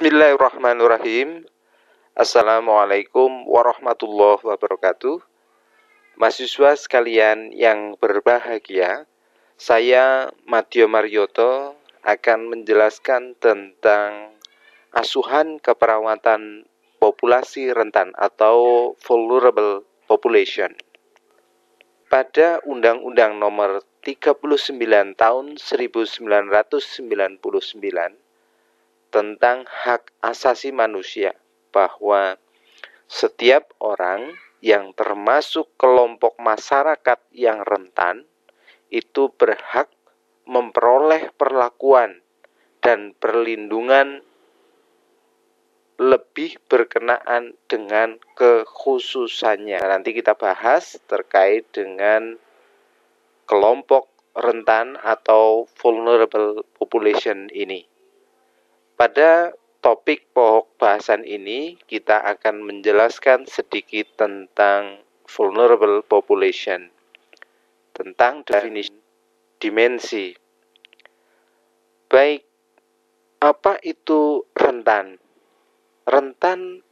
Bismillahirrahmanirrahim. Assalamualaikum warahmatullahi wabarakatuh. Mahasiswa sekalian yang berbahagia, saya Madyo Marioto akan menjelaskan tentang asuhan keperawatan populasi rentan atau vulnerable population. Pada Undang-Undang Nomor 39 Tahun 1999 tentang hak asasi manusia, bahwa setiap orang yang termasuk kelompok masyarakat yang rentan itu berhak memperoleh perlakuan dan perlindungan lebih berkenaan dengan kekhususannya. Nanti kita bahas terkait dengan kelompok rentan atau vulnerable population ini. Pada topik pokok bahasan ini, kita akan menjelaskan sedikit tentang vulnerable population, tentang definisi dimensi. Baik, apa itu rentan? Rentan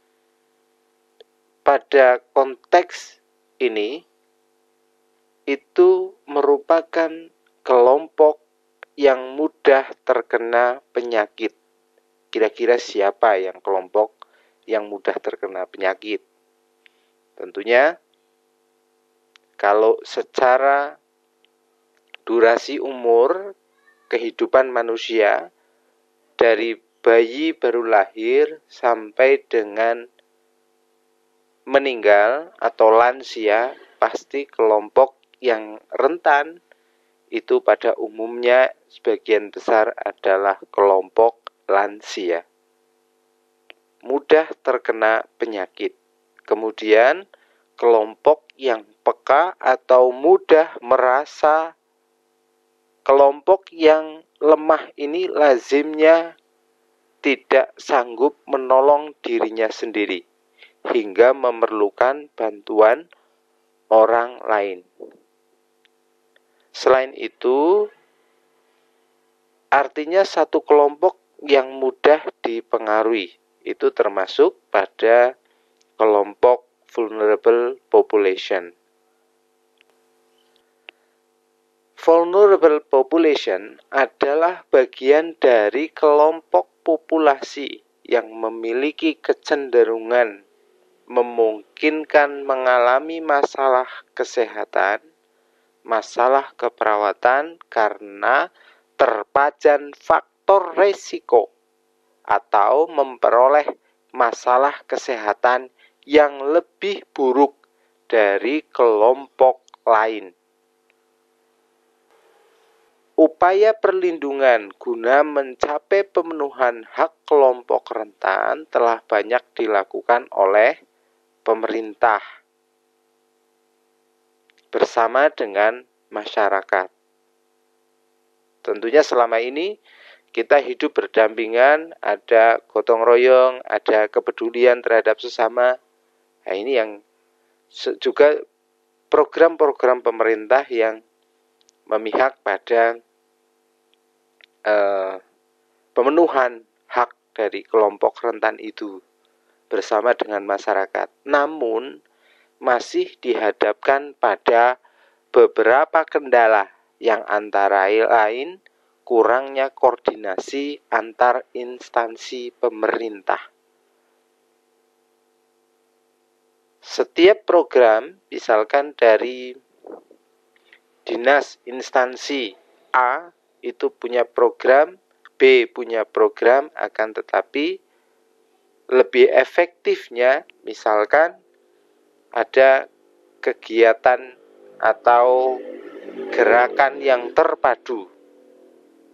pada konteks ini itu merupakan kelompok yang mudah terkena penyakit. Kira-kira siapa yang kelompok yang mudah terkena penyakit? Tentunya kalau secara durasi umur kehidupan manusia dari bayi baru lahir sampai dengan meninggal atau lansia, pasti kelompok yang rentan itu pada umumnya sebagian besar adalah kelompok lansia, mudah terkena penyakit. Kemudian kelompok yang peka atau mudah merasa, kelompok yang lemah ini lazimnya tidak sanggup menolong dirinya sendiri hingga memerlukan bantuan orang lain. Selain itu, artinya satu kelompok yang mudah dipengaruhi itu termasuk pada kelompok vulnerable population. Vulnerable population adalah bagian dari kelompok populasi yang memiliki kecenderungan memungkinkan mengalami masalah kesehatan, masalah keperawatan karena terpajan faktor resiko atau memperoleh masalah kesehatan yang lebih buruk dari kelompok lain. Upaya perlindungan guna mencapai pemenuhan hak kelompok rentan telah banyak dilakukan oleh pemerintah bersama dengan masyarakat. Tentunya selama ini kita hidup berdampingan, ada gotong royong, ada kepedulian terhadap sesama. Nah, ini yang juga program-program pemerintah yang memihak pada pemenuhan hak dari kelompok rentan itu bersama dengan masyarakat. Namun masih dihadapkan pada beberapa kendala yang antara lain kurangnya koordinasi antar instansi pemerintah. Setiap program, misalkan dari dinas instansi A itu punya program, B punya program, akan tetapi lebih efektifnya misalkan ada kegiatan atau gerakan yang terpadu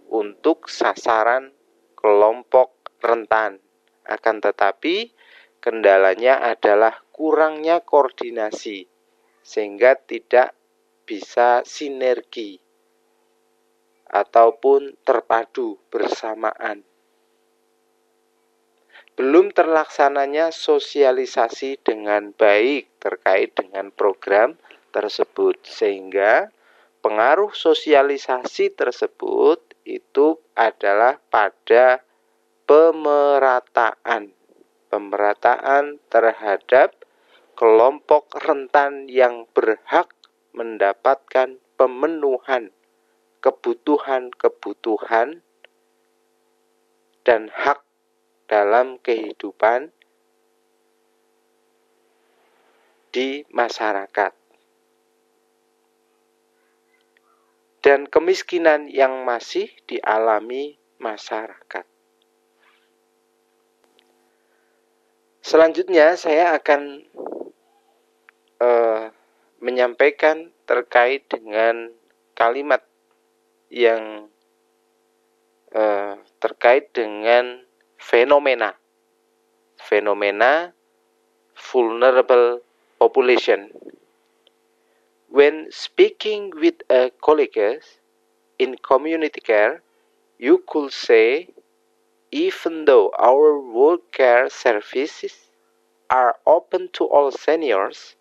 untuk sasaran kelompok rentan. Akan tetapi kendalanya adalah kurangnya koordinasi sehingga tidak bisa sinergi ataupun terpadu bersamaan. Belum terlaksananya sosialisasi dengan baik terkait dengan program tersebut, sehingga pengaruh sosialisasi tersebut itu adalah pada pemerataan terhadap kelompok rentan yang berhak mendapatkan pemenuhan kebutuhan dan hak dalam kehidupan di masyarakat. Dan kemiskinan yang masih dialami masyarakat. Selanjutnya saya akan menyampaikan terkait dengan kalimat yang terkait dengan fenomena vulnerable population. When speaking with a colleague in community care, you could say, even though our world care services are open to all seniors,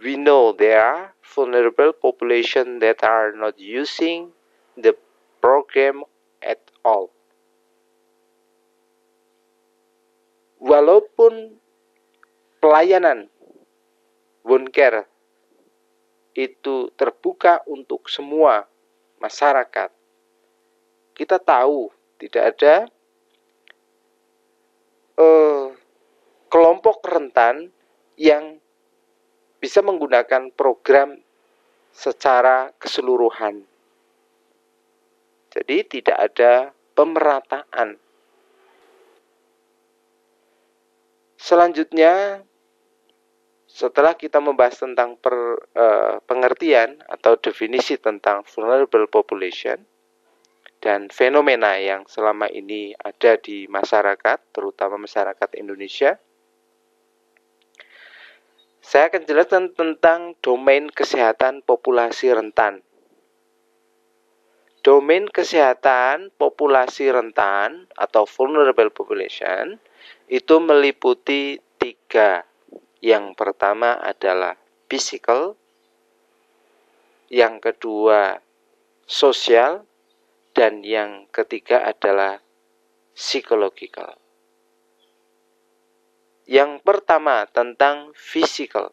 we know there are vulnerable populations that are not using the program at all. Walaupun pelayanan wound care itu terbuka untuk semua masyarakat, kita tahu tidak ada kelompok rentan yang bisa menggunakan program secara keseluruhan. Jadi tidak ada pemerataan. Selanjutnya, setelah kita membahas tentang pengertian atau definisi tentang vulnerable population dan fenomena yang selama ini ada di masyarakat, terutama masyarakat Indonesia, saya akan jelaskan tentang domain kesehatan populasi rentan. Domain kesehatan populasi rentan atau vulnerable population itu meliputi 3. Yang pertama adalah physical, yang kedua sosial, dan yang ketiga adalah psychological. Yang pertama tentang physical.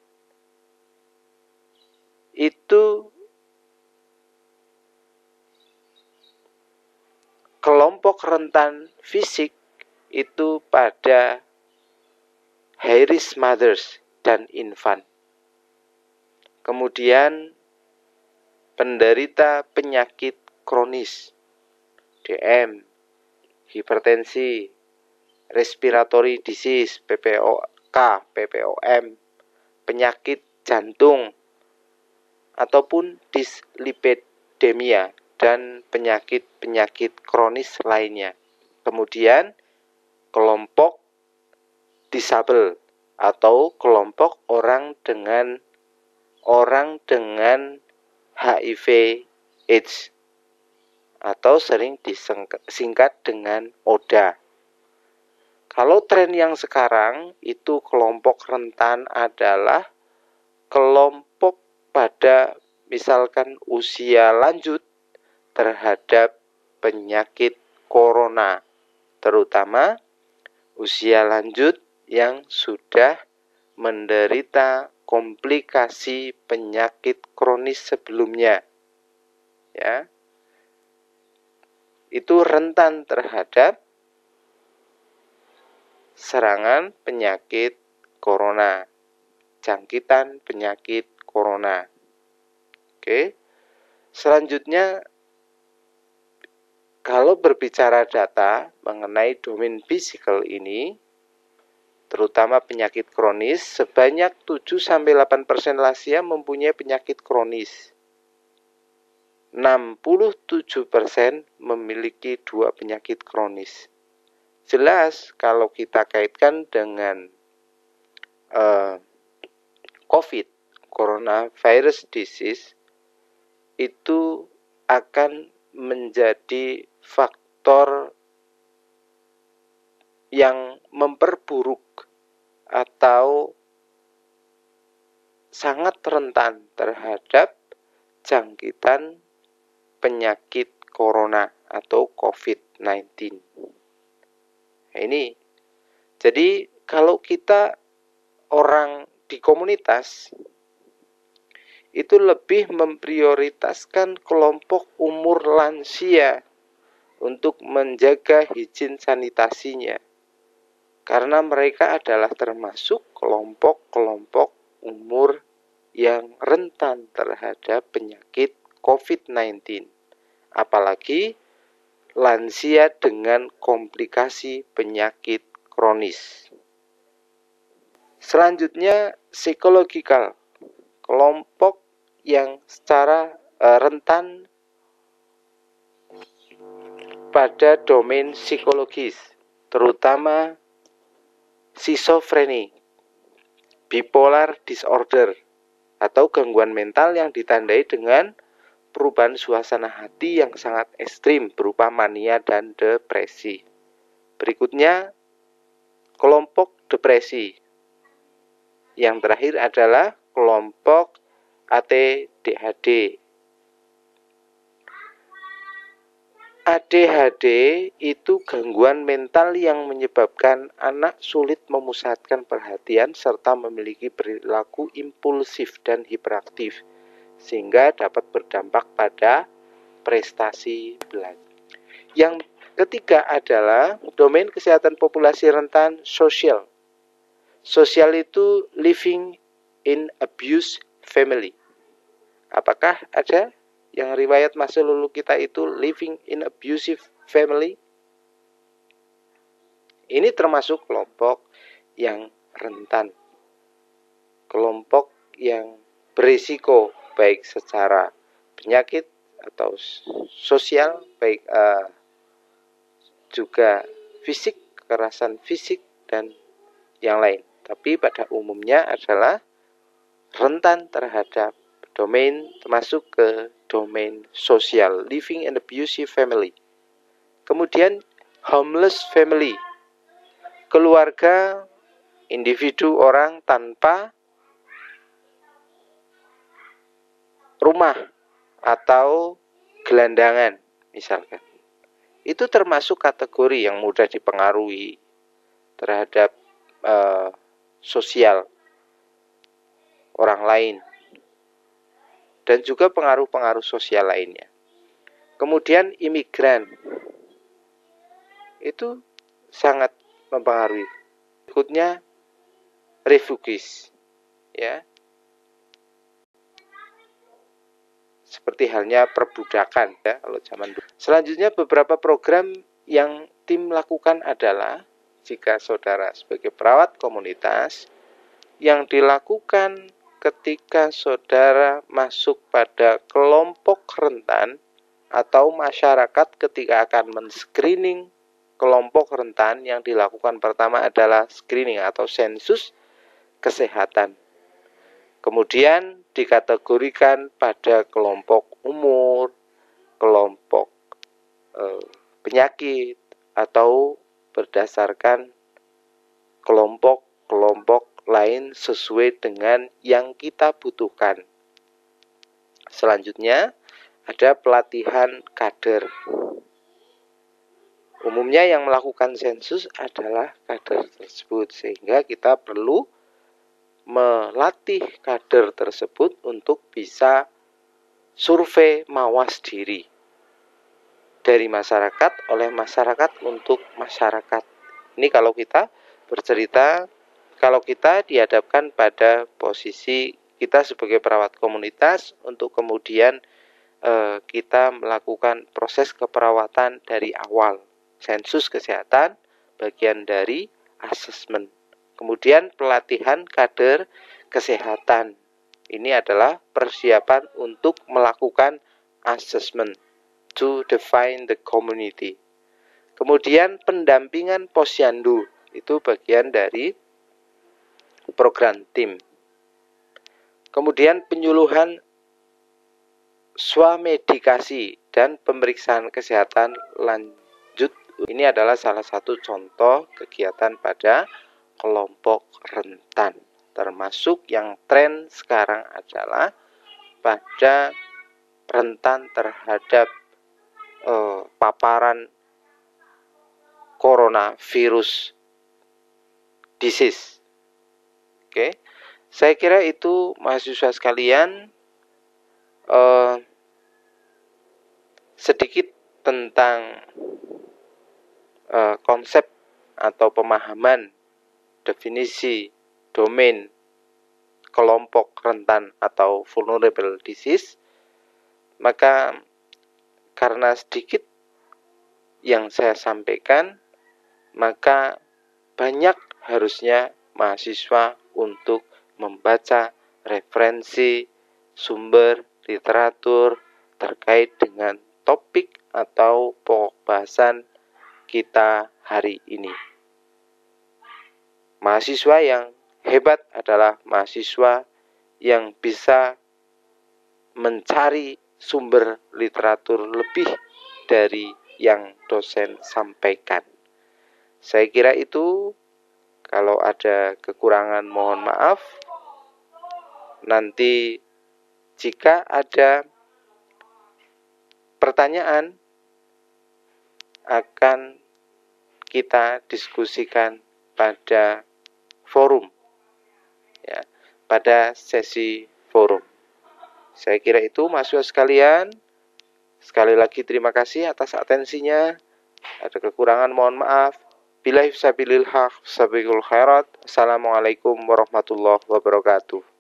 Itu kelompok rentan fisik itu pada high risk mothers dan infant. Kemudian penderita penyakit kronis, DM, hipertensi, respiratory disease, PPOK, PPOM, penyakit jantung, ataupun dislipidemia dan penyakit-penyakit kronis lainnya. Kemudian kelompok disabel atau kelompok orang dengan HIV AIDS atau sering disingkat dengan ODA. Kalau tren yang sekarang itu kelompok rentan adalah kelompok pada misalkan usia lanjut terhadap penyakit corona, terutama usia lanjut yang sudah menderita komplikasi penyakit kronis sebelumnya. Ya. Itu rentan terhadap serangan penyakit corona, jangkitan penyakit corona. Oke. Selanjutnya, kalau berbicara data mengenai domain physical ini, terutama penyakit kronis, sebanyak 7-8% lansia mempunyai penyakit kronis. 67% memiliki 2 penyakit kronis. Jelas kalau kita kaitkan dengan COVID, coronavirus disease, itu akan menjadi faktor yang memperburuk atau sangat rentan terhadap jangkitan penyakit corona atau COVID-19. Nah, ini jadi kalau kita orang di komunitas itu lebih memprioritaskan kelompok umur lansia untuk menjaga higien sanitasinya. Karena mereka adalah termasuk kelompok-kelompok umur yang rentan terhadap penyakit COVID-19. Apalagi lansia dengan komplikasi penyakit kronis. Selanjutnya, psikologikal. Kelompok yang secara rentan pada domain psikologis, terutama skizofrenia, bipolar disorder, atau gangguan mental yang ditandai dengan perubahan suasana hati yang sangat ekstrim berupa mania dan depresi. Berikutnya, kelompok depresi. Yang terakhir adalah kelompok ADHD. ADHD itu gangguan mental yang menyebabkan anak sulit memusatkan perhatian serta memiliki perilaku impulsif dan hiperaktif, sehingga dapat berdampak pada prestasi belajar. Yang ketiga adalah domain kesehatan populasi rentan sosial. Sosial itu living in abuse family. Apakah ada yang riwayat masa lalu kita itu living in abusive family? Ini termasuk kelompok yang rentan, kelompok yang berisiko baik secara penyakit atau sosial, baik juga fisik, kekerasan fisik dan yang lain. Tapi pada umumnya adalah rentan terhadap domain termasuk ke domain sosial, living in abusive family. Kemudian homeless family, keluarga individu orang tanpa rumah atau gelandangan misalkan. Itu termasuk kategori yang mudah dipengaruhi terhadap sosial orang lain dan juga pengaruh-pengaruh sosial lainnya. Kemudian imigran itu sangat mempengaruhi. Berikutnya refugees, ya, seperti halnya perbudakan ya kalau zaman dulu. Selanjutnya beberapa program yang tim lakukan adalah jika saudara sebagai perawat komunitas yang dilakukan ketika saudara masuk pada kelompok rentan atau masyarakat ketika akan men-screening kelompok rentan, yang dilakukan pertama adalah screening atau sensus kesehatan. Kemudian dikategorikan pada kelompok umur, kelompok penyakit, atau berdasarkan kelompok-kelompok lain sesuai dengan yang kita butuhkan. Selanjutnya ada pelatihan kader. Umumnya yang melakukan sensus adalah kader tersebut, sehingga kita perlu melatih kader tersebut untuk bisa survei mawas diri dari masyarakat oleh masyarakat untuk masyarakat. Ini kalau kita bercerita, kalau kita dihadapkan pada posisi kita sebagai perawat komunitas untuk kemudian kita melakukan proses keperawatan dari awal. Sensus kesehatan bagian dari asesmen. Kemudian pelatihan kader kesehatan. Ini adalah persiapan untuk melakukan asesmen, to define the community. Kemudian pendampingan posyandu, itu bagian dari program tim. Kemudian penyuluhan swamedikasi dan pemeriksaan kesehatan lanjut. Ini adalah salah satu contoh kegiatan pada kelompok rentan. Termasuk yang tren sekarang adalah pada rentan terhadap paparan coronavirus disease. Oke, saya kira itu mahasiswa sekalian sedikit tentang konsep atau pemahaman definisi domain kelompok rentan atau vulnerable disease. Maka karena sedikit yang saya sampaikan, maka banyak harusnya mahasiswa untuk membaca referensi sumber literatur terkait dengan topik atau pokok bahasan kita hari ini. Mahasiswa yang hebat adalah mahasiswa yang bisa mencari sumber literatur lebih dari yang dosen sampaikan. Saya kira itu. Kalau ada kekurangan mohon maaf. Nanti jika ada pertanyaan akan kita diskusikan pada forum, ya, pada sesi forum. Saya kira itu mahasiswa sekalian. Sekali lagi terima kasih atas atensinya. Ada kekurangan mohon maaf. Billahi fisabilil haq, sabiqul khairat. Assalamualaikum warahmatullahi wabarakatuh.